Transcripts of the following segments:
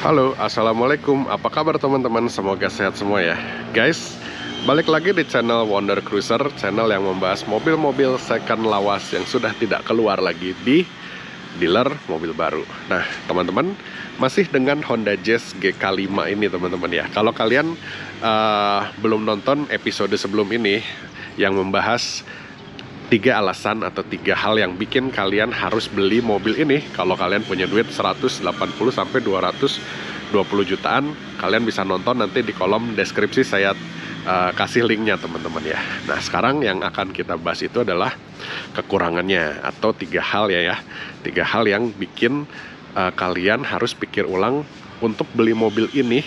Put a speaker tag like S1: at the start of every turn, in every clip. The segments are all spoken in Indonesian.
S1: Halo, assalamualaikum. Apa kabar teman-teman? Semoga sehat semua ya, guys. Balik lagi di channel Wonder Cruiser, channel yang membahas mobil-mobil second lawas yang sudah tidak keluar lagi di dealer mobil baru. Nah, teman-teman, masih dengan Honda Jazz GK5 ini, teman-teman ya. Kalau kalian belum nonton episode sebelum ini yang membahas 3 alasan atau 3 hal yang bikin kalian harus beli mobil ini. Kalau kalian punya duit 180 sampai 220 jutaan, kalian bisa nonton nanti di kolom deskripsi saya kasih linknya teman-teman ya. Nah, sekarang yang akan kita bahas itu adalah kekurangannya atau 3 hal ya. 3 hal yang bikin kalian harus pikir ulang untuk beli mobil ini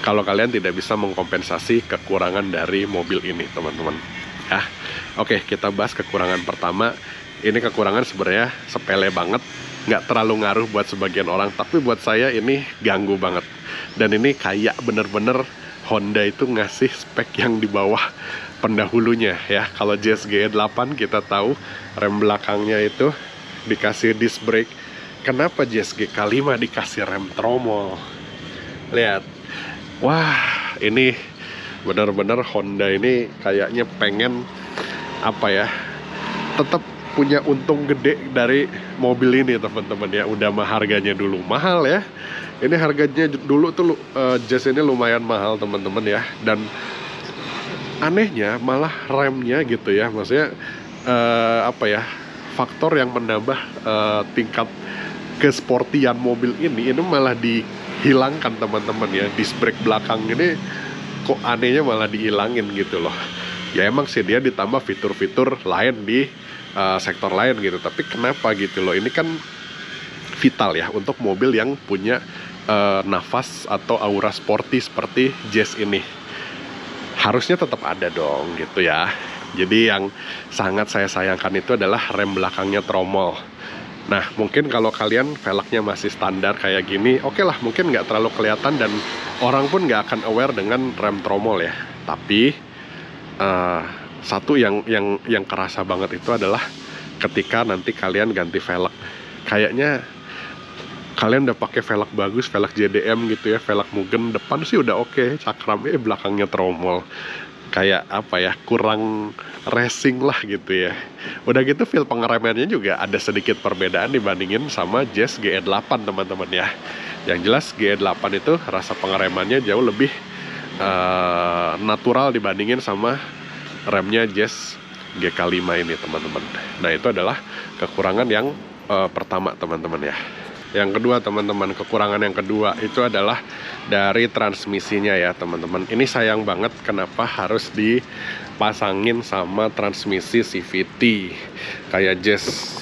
S1: kalau kalian tidak bisa mengkompensasi kekurangan dari mobil ini, teman-teman ya. Oke, kita bahas kekurangan pertama. Ini kekurangan sebenarnya sepele banget, nggak terlalu ngaruh buat sebagian orang, tapi buat saya ini ganggu banget. Dan ini kayak bener-bener Honda itu ngasih spek yang di bawah pendahulunya ya. Kalau Jazz GE8 kita tahu rem belakangnya itu dikasih disc brake. Kenapa Jazz GK5 dikasih rem tromol? Lihat, wah ini bener-bener Honda ini kayaknya pengen tetap punya untung gede dari mobil ini, teman-teman ya. Udah harganya dulu mahal ya. Ini harganya dulu tuh Jazz ini lumayan mahal, teman-teman ya. Dan anehnya malah remnya gitu ya. Maksudnya faktor yang menambah tingkat kesportian mobil ini malah dihilangkan, teman-teman ya. Disc brake belakang ini kok anehnya malah dihilangin gitu loh. Ya emang sih dia ditambah fitur-fitur lain di sektor lain gitu, tapi kenapa gitu loh. Ini kan vital ya untuk mobil yang punya nafas atau aura sporty seperti Jazz ini. Harusnya tetap ada dong gitu ya. Jadi yang sangat saya sayangkan itu adalah rem belakangnya tromol. Nah, mungkin kalau kalian velgnya masih standar kayak gini, oke lah, mungkin nggak terlalu kelihatan dan orang pun nggak akan aware dengan rem tromol ya. Tapi satu yang kerasa banget itu adalah ketika nanti kalian ganti velg. Kayaknya kalian udah pakai velg bagus, velg JDM gitu ya, velg Mugen, depan sih udah oke, cakramnya belakangnya tromol. Kayak kurang racing lah gitu ya. Udah gitu feel pengeremannya juga ada sedikit perbedaan dibandingin sama Jazz GE8, teman-teman ya. Yang jelas GE8 itu rasa pengeremannya jauh lebih natural dibandingin sama remnya Jazz GK5 ini, teman-teman. Nah, itu adalah kekurangan yang pertama, teman-teman ya. Yang kedua, teman-teman, kekurangan yang kedua itu adalah dari transmisinya ya, teman-teman. Ini sayang banget kenapa harus dipasangin sama transmisi CVT kayak Jazz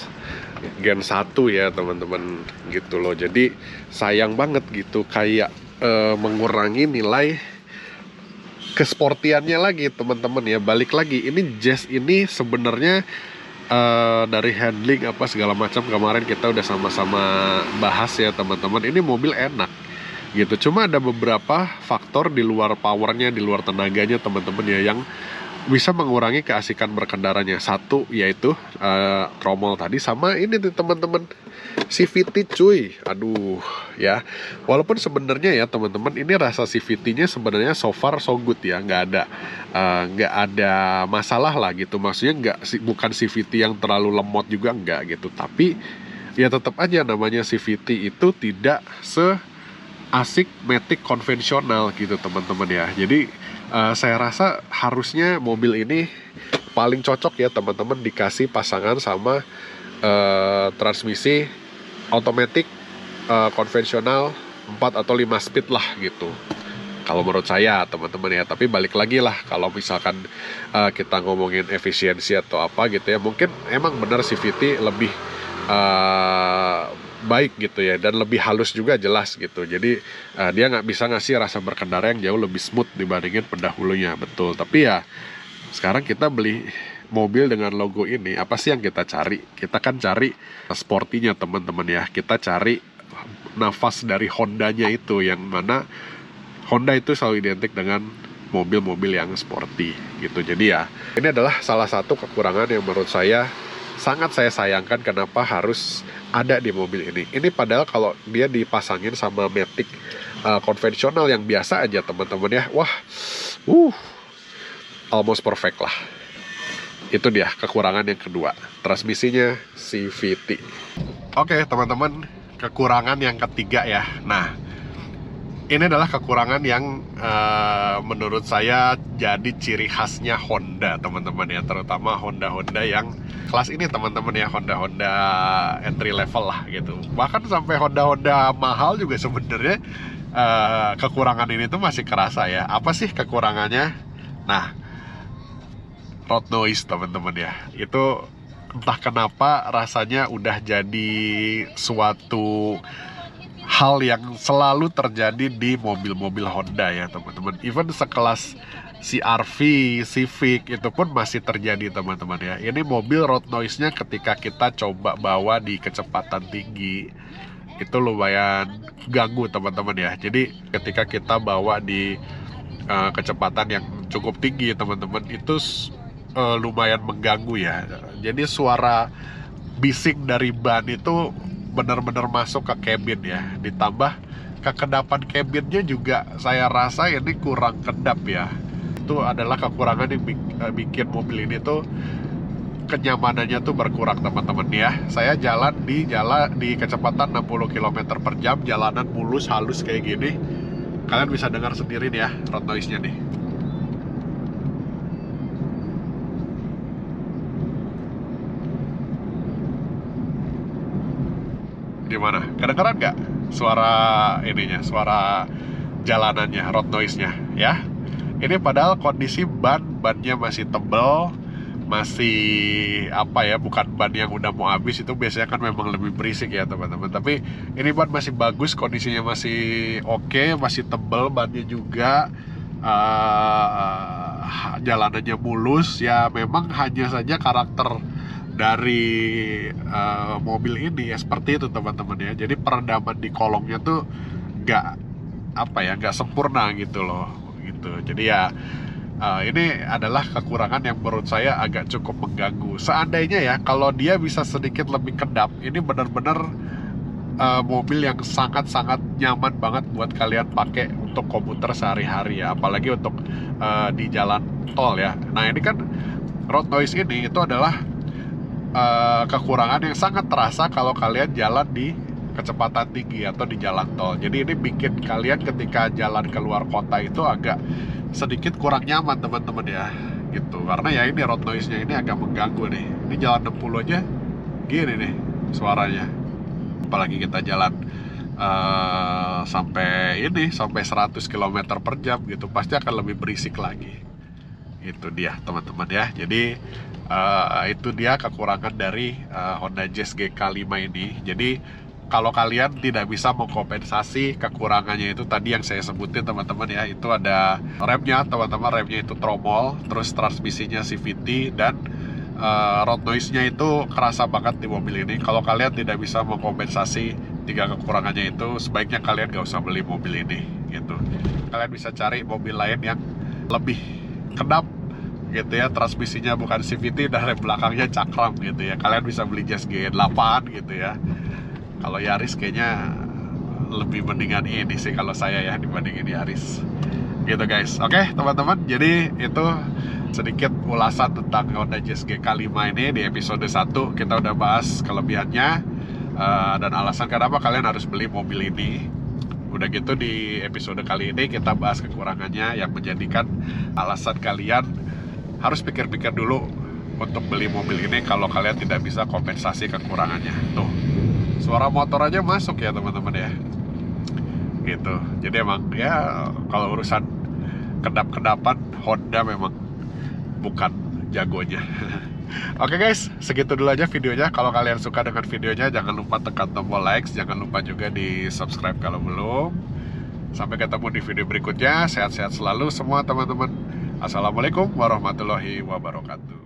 S1: Gen 1 ya, teman-teman gitu loh. Jadi sayang banget gitu, kayak mengurangi nilai kesportiannya lagi, teman-teman ya. Balik lagi, ini Jazz ini sebenarnya dari handling apa segala macam kemarin kita udah sama-sama bahas ya, teman-teman. Ini mobil enak gitu, cuma ada beberapa faktor di luar powernya, di luar tenaganya, teman-teman ya, yang bisa mengurangi keasikan berkendaranya. Satu yaitu tromol tadi, sama ini tuh teman-teman, CVT cuy. Aduh ya, walaupun sebenarnya ya teman-teman, ini rasa CVT-nya sebenarnya so far so good ya, nggak ada masalah lah gitu. Maksudnya bukan CVT yang terlalu lemot juga nggak gitu, tapi ya tetap aja namanya CVT itu tidak asik matic konvensional gitu, teman-teman ya. Jadi saya rasa harusnya mobil ini paling cocok ya, teman-teman, dikasih pasangan sama transmisi otomatis konvensional 4 atau 5 speed lah gitu, kalau menurut saya, teman-teman ya. Tapi balik lagi lah, kalau misalkan kita ngomongin efisiensi atau apa gitu ya, mungkin emang benar CVT lebih baik gitu ya, dan lebih halus juga jelas gitu. Jadi dia nggak bisa ngasih rasa berkendara yang jauh lebih smooth dibandingin pendahulunya, betul. Tapi ya sekarang kita beli mobil dengan logo ini, apa sih yang kita cari? Kita kan cari sportinya, teman-teman ya. Kita cari nafas dari Hondanya itu, yang mana Honda itu selalu identik dengan mobil-mobil yang sporty gitu. Jadi ya ini adalah salah satu kekurangan yang menurut saya sangat saya sayangkan kenapa harus ada di mobil ini. Ini padahal kalau dia dipasangin sama Matic konvensional yang biasa aja teman-teman ya, wah, almost perfect lah. Itu dia kekurangan yang kedua, transmisinya CVT. Oke teman-teman, kekurangan yang ketiga ya. Nah, ini adalah kekurangan yang menurut saya jadi ciri khasnya Honda teman-teman ya, terutama Honda yang kelas ini teman-teman ya, Honda entry level lah gitu. Bahkan sampai Honda mahal juga sebenarnya kekurangan ini tuh masih kerasa ya. Apa sih kekurangannya? Nah, road noise teman-teman ya, itu entah kenapa rasanya udah jadi suatu hal yang selalu terjadi di mobil-mobil Honda ya teman-teman. Even sekelas CR-V, Civic itu pun masih terjadi teman-teman ya. Ini mobil road noise-nya ketika kita coba bawa di kecepatan tinggi itu lumayan ganggu teman-teman ya. Jadi ketika kita bawa di kecepatan yang cukup tinggi teman-teman, itu lumayan mengganggu ya. Jadi suara bising dari ban itu benar-benar masuk ke kabin ya. Ditambah kekedapan kabinnya juga saya rasa ini kurang kedap ya. Itu adalah kekurangan yang bikin mobil ini tuh kenyamanannya tuh berkurang teman-teman ya. Saya jalan di kecepatan 60 km per jam, jalanan mulus halus kayak gini, kalian bisa dengar sendiri nih ya road noise-nya nih. Gimana? Kedengeran nggak suara ininya, suara jalanannya, road noise-nya ya? Ini padahal kondisi bannya masih tebal, masih apa ya, bukan ban yang udah mau habis. Itu biasanya kan memang lebih berisik ya teman-teman. Tapi ini ban masih bagus, kondisinya masih oke, masih tebal bannya juga, jalanannya mulus ya. Memang hanya saja karakter dari mobil ini ya seperti itu teman-teman ya. Jadi peredaman di kolongnya tuh nggak sempurna gitu loh gitu. Jadi ya ini adalah kekurangan yang menurut saya agak cukup mengganggu. Seandainya ya kalau dia bisa sedikit lebih kedap, ini benar-benar mobil yang sangat-sangat nyaman banget buat kalian pakai untuk komuter sehari-hari ya, apalagi untuk di jalan tol ya. Nah ini kan road noise ini itu adalah kekurangan yang sangat terasa kalau kalian jalan di kecepatan tinggi atau di jalan tol. Jadi ini bikin kalian ketika jalan keluar kota itu agak sedikit kurang nyaman teman-teman ya gitu. Karena ya ini road noise-nya ini agak mengganggu nih. Ini jalan 60 aja gini nih suaranya. Apalagi kita jalan sampai 100 km per jam gitu, pasti akan lebih berisik lagi. Itu dia teman-teman ya. Jadi itu dia kekurangan dari Honda Jazz GK5 ini. Jadi kalau kalian tidak bisa mengkompensasi kekurangannya itu tadi yang saya sebutin teman-teman ya, itu ada remnya teman-teman, remnya itu tromol, terus transmisinya CVT, dan road noise-nya itu kerasa banget di mobil ini. Kalau kalian tidak bisa mengkompensasi tiga kekurangannya itu, sebaiknya kalian gak usah beli mobil ini gitu. Kalian bisa cari mobil lain yang lebih kedap gitu ya, transmisinya bukan CVT dan rem belakangnya cakram gitu ya. Kalian bisa beli Jazz GN8 gitu ya. Kalau Yaris kayaknya lebih mendingan ini sih kalau saya ya dibandingin Yaris gitu guys. Oke teman-teman, jadi itu sedikit ulasan tentang Honda Jazz GK5 ini. Di episode 1 kita udah bahas kelebihannya dan alasan kenapa kalian harus beli mobil ini. Udah gitu di episode kali ini kita bahas kekurangannya yang menjadikan alasan kalian harus pikir-pikir dulu untuk beli mobil ini kalau kalian tidak bisa kompensasi kekurangannya. Tuh, suara motor aja masuk ya teman-teman ya gitu. Jadi emang ya kalau urusan kedap-kedapan Honda memang bukan jagonya. Oke guys, segitu dulu aja videonya. Kalau kalian suka dengan videonya, jangan lupa tekan tombol like, jangan lupa juga di subscribe kalau belum. Sampai ketemu di video berikutnya. Sehat-sehat selalu semua teman-teman. Assalamualaikum warahmatullahi wabarakatuh.